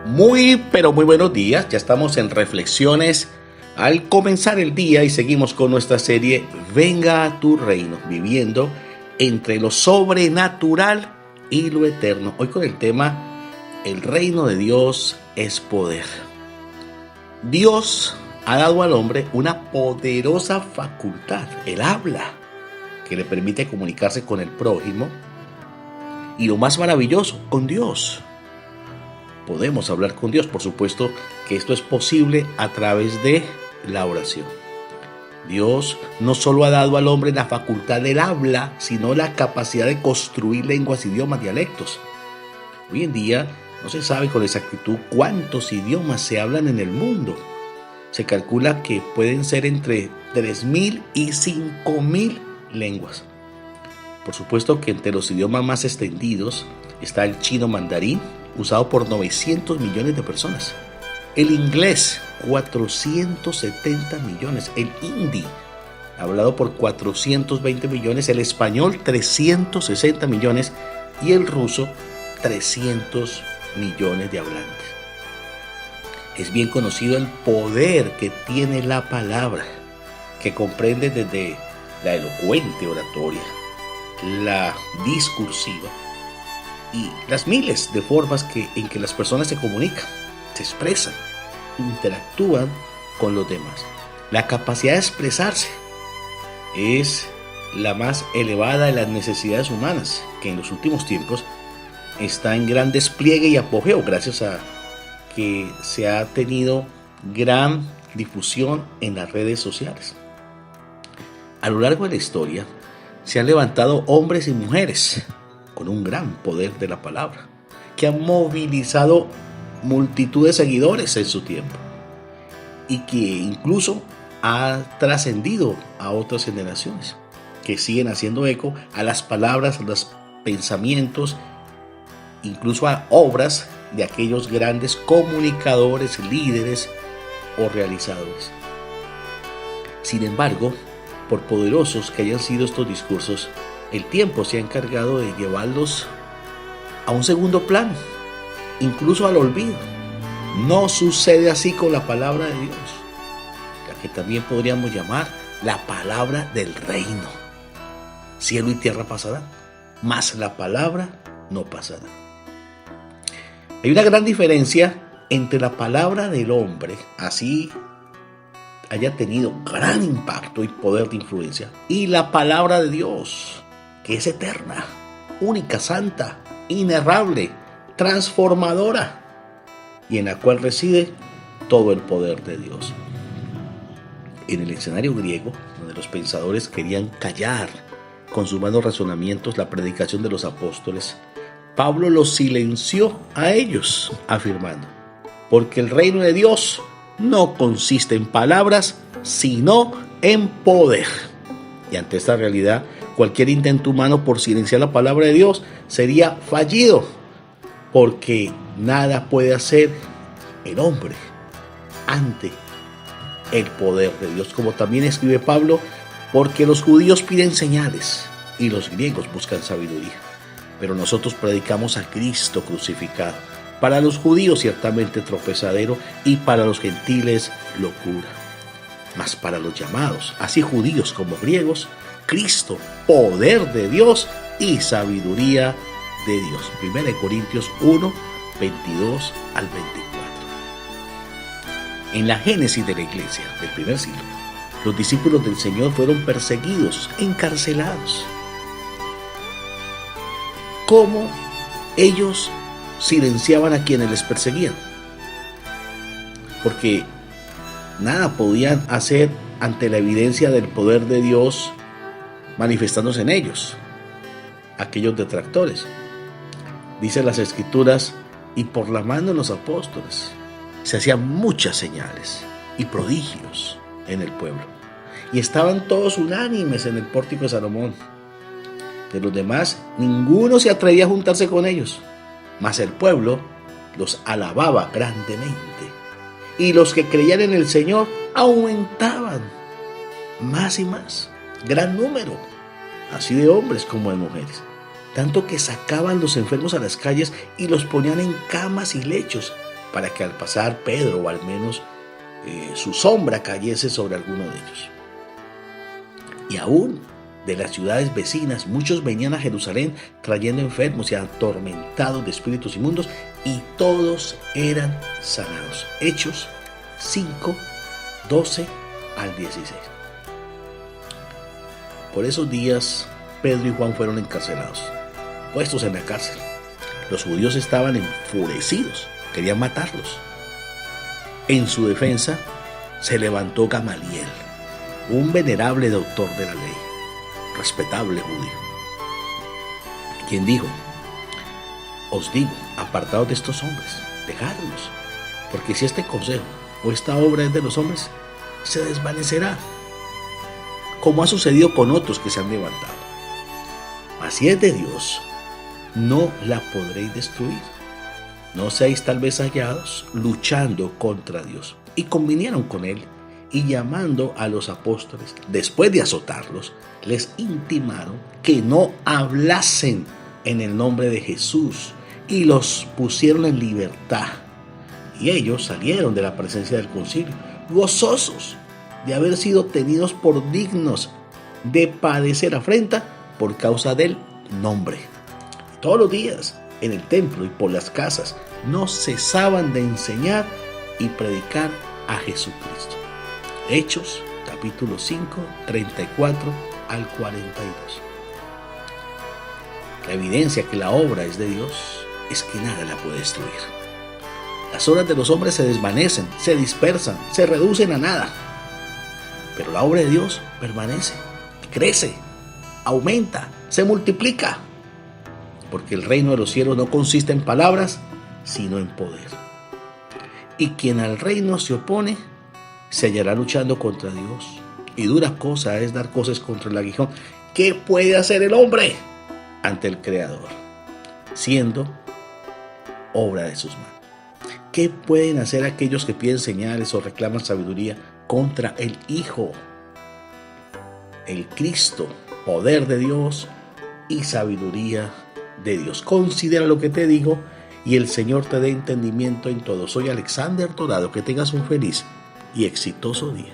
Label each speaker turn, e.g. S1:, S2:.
S1: Muy, pero muy buenos días. Ya estamos en reflexiones al comenzar el día y seguimos con nuestra serie Venga a tu reino, viviendo entre lo sobrenatural y lo eterno. Hoy con el tema El reino de Dios es poder. Dios ha dado al hombre una poderosa facultad, el habla, que le permite comunicarse con el prójimo y lo más maravilloso, con Dios. Podemos hablar con Dios, por supuesto que esto es posible a través de la oración. Dios no solo ha dado al hombre la facultad del habla, sino la capacidad de construir lenguas, idiomas, dialectos. Hoy en día no se sabe con exactitud cuántos idiomas se hablan en el mundo. Se calcula que pueden ser entre 3.000 y 5.000 lenguas. Por supuesto que entre los idiomas más extendidos está el chino mandarín, usado por 900 millones de personas. El inglés, 470 millones. El hindi, hablado por 420 millones. El español, 360 millones. Y el ruso, 300 millones de hablantes. Es bien conocido el poder que tiene la palabra, que comprende desde la elocuente oratoria, la discursiva, y las miles de formas en que las personas se comunican, se expresan, interactúan con los demás. La capacidad de expresarse es la más elevada de las necesidades humanas, que en los últimos tiempos está en gran despliegue y apogeo gracias a que se ha tenido gran difusión en las redes sociales. A lo largo de la historia se han levantado hombres y mujeres con un gran poder de la palabra, que han movilizado multitud de seguidores en su tiempo y que incluso ha trascendido a otras generaciones, que siguen haciendo eco a las palabras, a los pensamientos, incluso a obras de aquellos grandes comunicadores, líderes o realizadores. Sin embargo, por poderosos que hayan sido estos discursos, el tiempo se ha encargado de llevarlos a un segundo plano, incluso al olvido. No sucede así con la palabra de Dios, la que también podríamos llamar la palabra del reino. Cielo y tierra pasarán, mas la palabra no pasará. Hay una gran diferencia entre la palabra del hombre, así haya tenido gran impacto y poder de influencia, y la palabra de Dios, que es eterna, única, santa, inerrable, transformadora, y en la cual reside todo el poder de Dios. En el escenario griego, donde los pensadores querían callar con sus malos razonamientos la predicación de los apóstoles, Pablo los silenció a ellos, afirmando: porque el reino de Dios no consiste en palabras, sino en poder. Y ante esta realidad, cualquier intento humano por silenciar la palabra de Dios sería fallido, porque nada puede hacer el hombre ante el poder de Dios. Como también escribe Pablo, porque los judíos piden señales y los griegos buscan sabiduría, pero nosotros predicamos a Cristo crucificado. Para los judíos ciertamente tropezadero y para los gentiles locura. Mas para los llamados, así judíos como griegos, Cristo, poder de Dios y sabiduría de Dios. 1 Corintios 1, 22 al 24. En la génesis de la iglesia del primer siglo, los discípulos del Señor fueron perseguidos, encarcelados. ¿Cómo ellos silenciaban a quienes les perseguían? Porque nada podían hacer ante la evidencia del poder de Dios manifestándose en ellos, aquellos detractores. Dicen las Escrituras: y por la mano de los apóstoles se hacían muchas señales y prodigios en el pueblo, y estaban todos unánimes en el pórtico de Salomón. De los demás, ninguno se atrevía a juntarse con ellos, mas el pueblo los alababa grandemente, y los que creían en el Señor aumentaban más y más, gran número, así de hombres como de mujeres, tanto que sacaban los enfermos a las calles y los ponían en camas y lechos, para que al pasar Pedro, o al menos su sombra, cayese sobre alguno de ellos. Y aún de las ciudades vecinas, muchos venían a Jerusalén trayendo enfermos y atormentados de espíritus inmundos, y todos eran sanados. Hechos 5, 12 al 16. Por esos días, Pedro y Juan fueron encarcelados, puestos en la cárcel. Los judíos estaban enfurecidos, querían matarlos. En su defensa se levantó Gamaliel, un venerable doctor de la ley, respetable judío, quien dijo: os digo, apartaos de estos hombres, dejadlos, porque si este consejo o esta obra es de los hombres, se desvanecerá, como ha sucedido con otros que se han levantado. Mas si es de Dios, no la podréis destruir. No seáis tal vez hallados luchando contra Dios. Y convinieron con él, y llamando a los apóstoles, después de azotarlos, les intimaron que no hablasen en el nombre de Jesús, y los pusieron en libertad. Y ellos salieron de la presencia del concilio, gozosos de haber sido tenidos por dignos de padecer afrenta por causa del nombre. Todos los días, en el templo y por las casas, no cesaban de enseñar y predicar a Jesucristo. Hechos, capítulo 5, 34 al 42. La evidencia que la obra es de Dios es que nada la puede destruir. Las obras de los hombres se desvanecen, se dispersan, se reducen a nada. Pero la obra de Dios permanece, crece, aumenta, se multiplica. Porque el reino de los cielos no consiste en palabras, sino en poder. Y quien al reino se opone, se hallará luchando contra Dios. Y dura cosa es dar cosas contra el aguijón. ¿Qué puede hacer el hombre ante el Creador, siendo obra de sus manos? ¿Qué pueden hacer aquellos que piden señales o reclaman sabiduría contra el Hijo, el Cristo, poder de Dios y sabiduría de Dios? Considera lo que te digo y el Señor te dé entendimiento en todo. Soy Alexander Dorado. Que tengas un feliz y exitoso día.